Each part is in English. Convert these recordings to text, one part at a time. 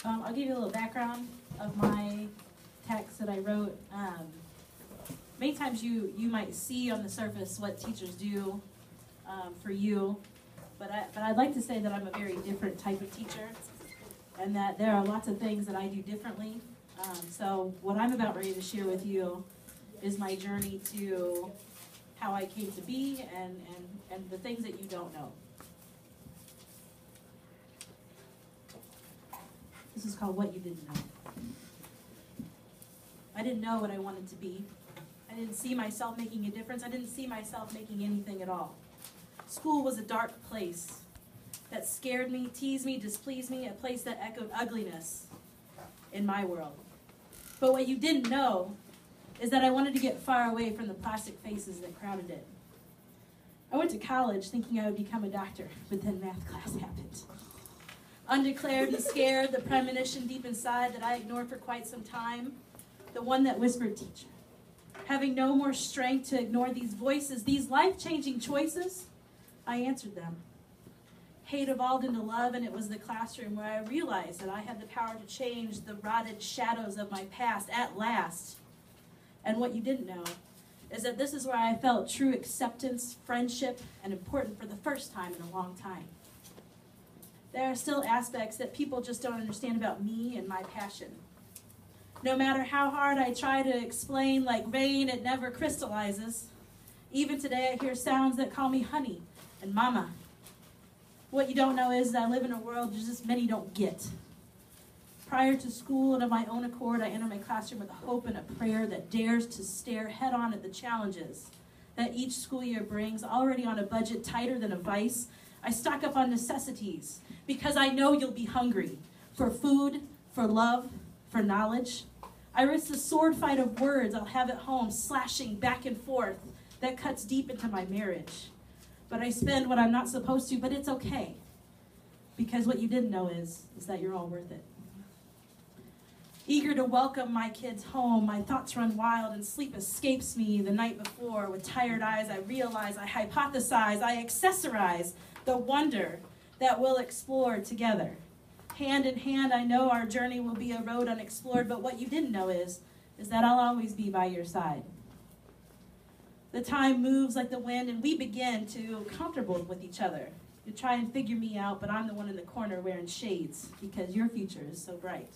I'll give you a little background of my text that I wrote. Many times you might see on the surface what teachers do for you, but I'd like to say that I'm a very different type of teacher, and that there are lots of things that I do differently. So what I'm about ready to share with you is my journey to how I came to be and the things that you don't know. This is called What You Didn't Know. I didn't know what I wanted to be. I didn't see myself making a difference. I didn't see myself making anything at all. School was a dark place that scared me, teased me, displeased me, a place that echoed ugliness in my world. But what you didn't know is that I wanted to get far away from the plastic faces that crowded it. I went to college thinking I would become a doctor, but then math class happened. Undeclared and scared, the premonition deep inside that I ignored for quite some time, the one that whispered, teacher. Having no more strength to ignore these voices, these life-changing choices, I answered them. Hate evolved into love, and it was the classroom where I realized that I had the power to change the rotted shadows of my past at last. And what you didn't know is that this is where I felt true acceptance, friendship, and important for the first time in a long time. There are still aspects that people just don't understand about me and my passion. No matter how hard I try to explain, like rain, it never crystallizes. Even today, I hear sounds that call me honey and mama. What you don't know is that I live in a world just many don't get. Prior to school and of my own accord, I enter my classroom with a hope and a prayer that dares to stare head-on at the challenges that each school year brings. Already on a budget tighter than a vice, I stock up on necessities because I know you'll be hungry for food, for love, for knowledge. I risk the sword fight of words I'll have at home, slashing back and forth that cuts deep into my marriage. But I spend what I'm not supposed to, but it's okay. Because what you didn't know is that you're all worth it. Eager to welcome my kids home, my thoughts run wild and sleep escapes me the night before. With tired eyes, I realize, I hypothesize, I accessorize the wonder that we'll explore together. Hand in hand, I know our journey will be a road unexplored, but what you didn't know is that I'll always be by your side. The time moves like the wind, and we begin to comfortable with each other. You try and figure me out, but I'm the one in the corner wearing shades because your future is so bright.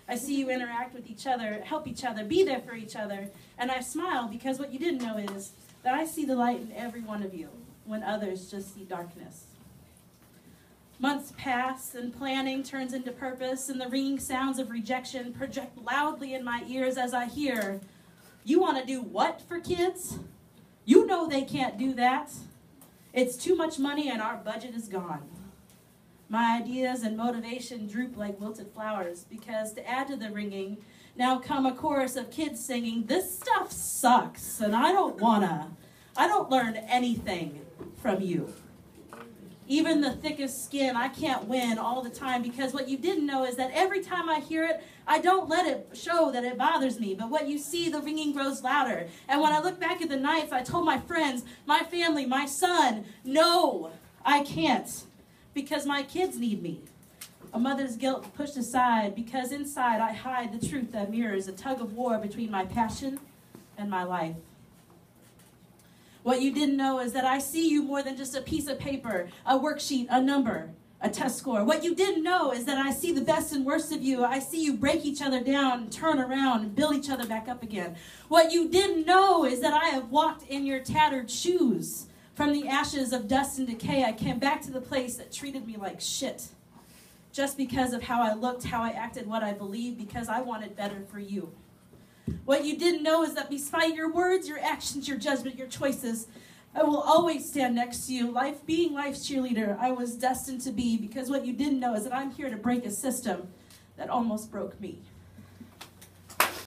I see you interact with each other, help each other, be there for each other, and I smile because what you didn't know is that I see the light in every one of you when others just see darkness. Months pass, and planning turns into purpose, and the ringing sounds of rejection project loudly in my ears as I hear, you want to do what for kids? You know they can't do that. It's too much money and our budget is gone. My ideas and motivation droop like wilted flowers because to add to the ringing, now come a chorus of kids singing, this stuff sucks and I don't learn anything from you. Even the thickest skin, I can't win all the time because what you didn't know is that every time I hear it, I don't let it show that it bothers me. But what you see, the ringing grows louder. And when I look back at the nights, I told my friends, my family, my son, no, I can't because my kids need me. A mother's guilt pushed aside because inside I hide the truth that mirrors a tug of war between my passion and my life. What you didn't know is that I see you more than just a piece of paper, a worksheet, a number, a test score. What you didn't know is that I see the best and worst of you. I see you break each other down, turn around, and build each other back up again. What you didn't know is that I have walked in your tattered shoes. From the ashes of dust and decay, I came back to the place that treated me like shit. Just because of how I looked, how I acted, what I believed, because I wanted better for you. What you didn't know is that despite your words, your actions, your judgment, your choices, I will always stand next to you. Being life's cheerleader, I was destined to be because what you didn't know is that I'm here to break a system that almost broke me.